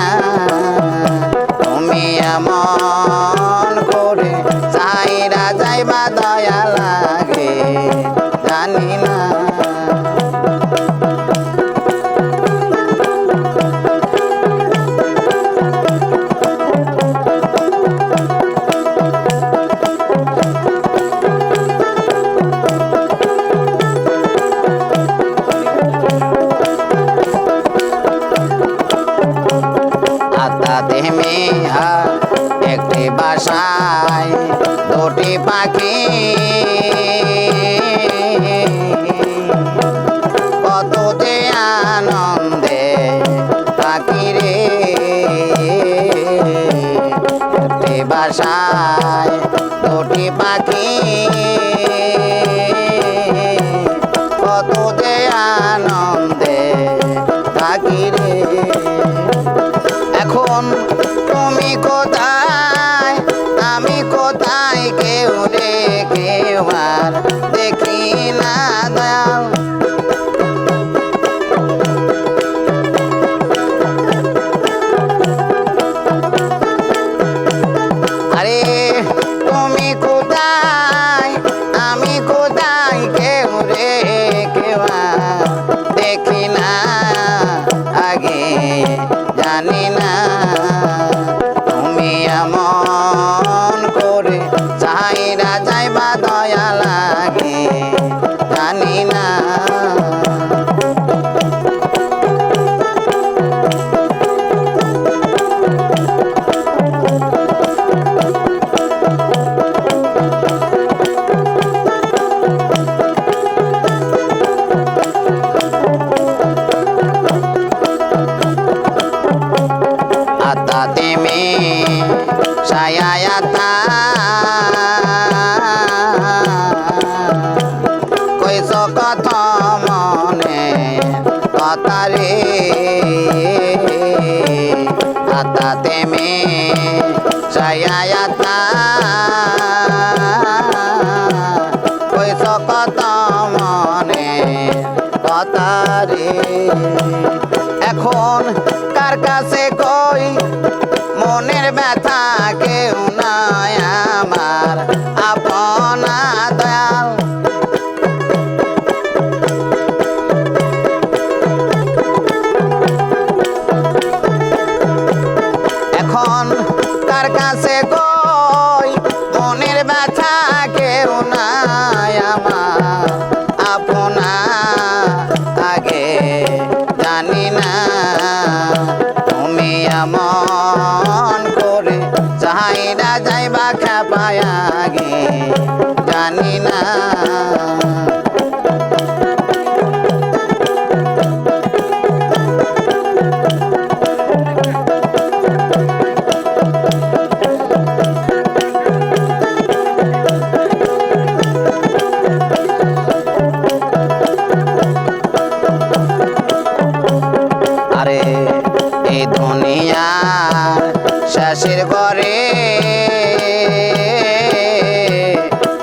না তুমি এমন করে চাইরা যাইবা দয়া লাগে জানি না একটি বাসায় দুটি পাখি কত যে আনন্দে থাকি রে একটি বাসায় দুটি পাখি কত যে আনন্দে থাকি রে এখন তুমি কোথায় আমি কোথায় কেউ রে কেউ আর দেখি না দয়াল আরে তুমি কোথায় আমি কোথায় কেউ রে কেউ আর দেখি না আগে জানি না তুমি এমন করে চাইরা যাইবা দয়া লাগে জানি না আতাতে মে সায়াতা কইছো কথা মনে কথা রে আতাতে মে সায়াতা কইছো কথা মনে কথা রে এখন কার কাছে কই মনের ব্যথা কেউ নাই আমার আপনা দয়াল এখন কার কাছে কই মনের ব্যথা কেউ নাই আমার আপনা আগে জানি না তুমি এমন করে চাইরা যাইবা খেপায় আগে জানি না আরে এই দুনিয়ার শেষের ঘরে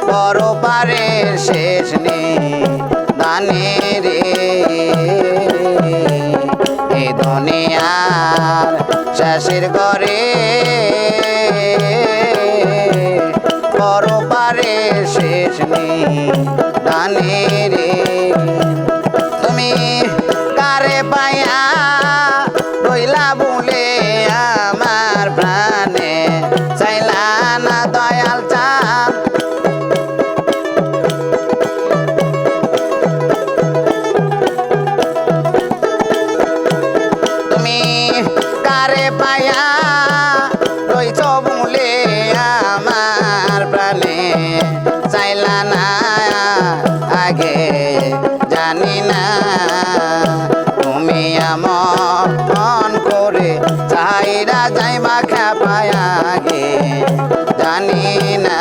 পরপারের শেষ নেই দানে রে এই দুনিয়ার শেষের ঘরে পরপারের শেষ নেই দানে রে তুমি কারে পায়া রইলা বলে আমার প্রাণে চাইলা না দয়াল চাঁদ তুমি কারে পায়া রইছ বলে আমার প্রাণে চাইলা না আগে জানি না তুমি এমন করে চাইরা যাইবা খেপায় আগে জানি না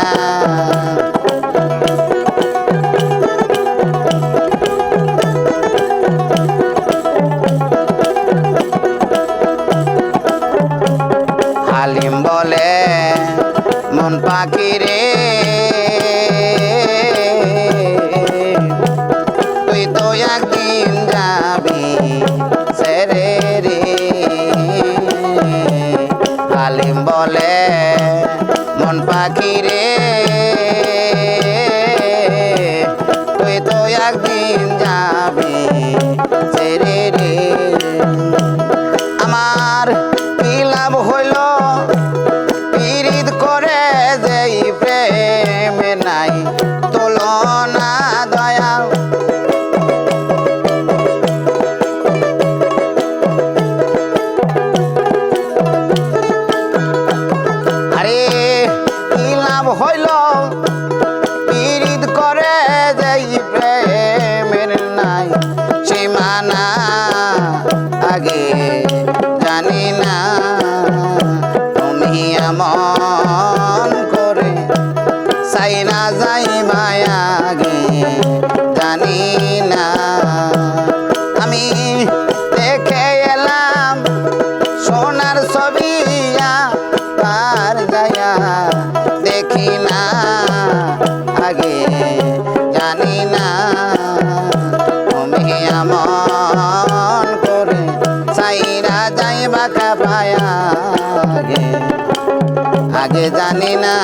হালিম বলে মন পাখি রে তুই তো একদিন যাবি সেরে রে চাইয়া দেখি না আগে জানি না তুমি আমন করে চাইরা যাইবা কাবায়া আগে আগে জানি না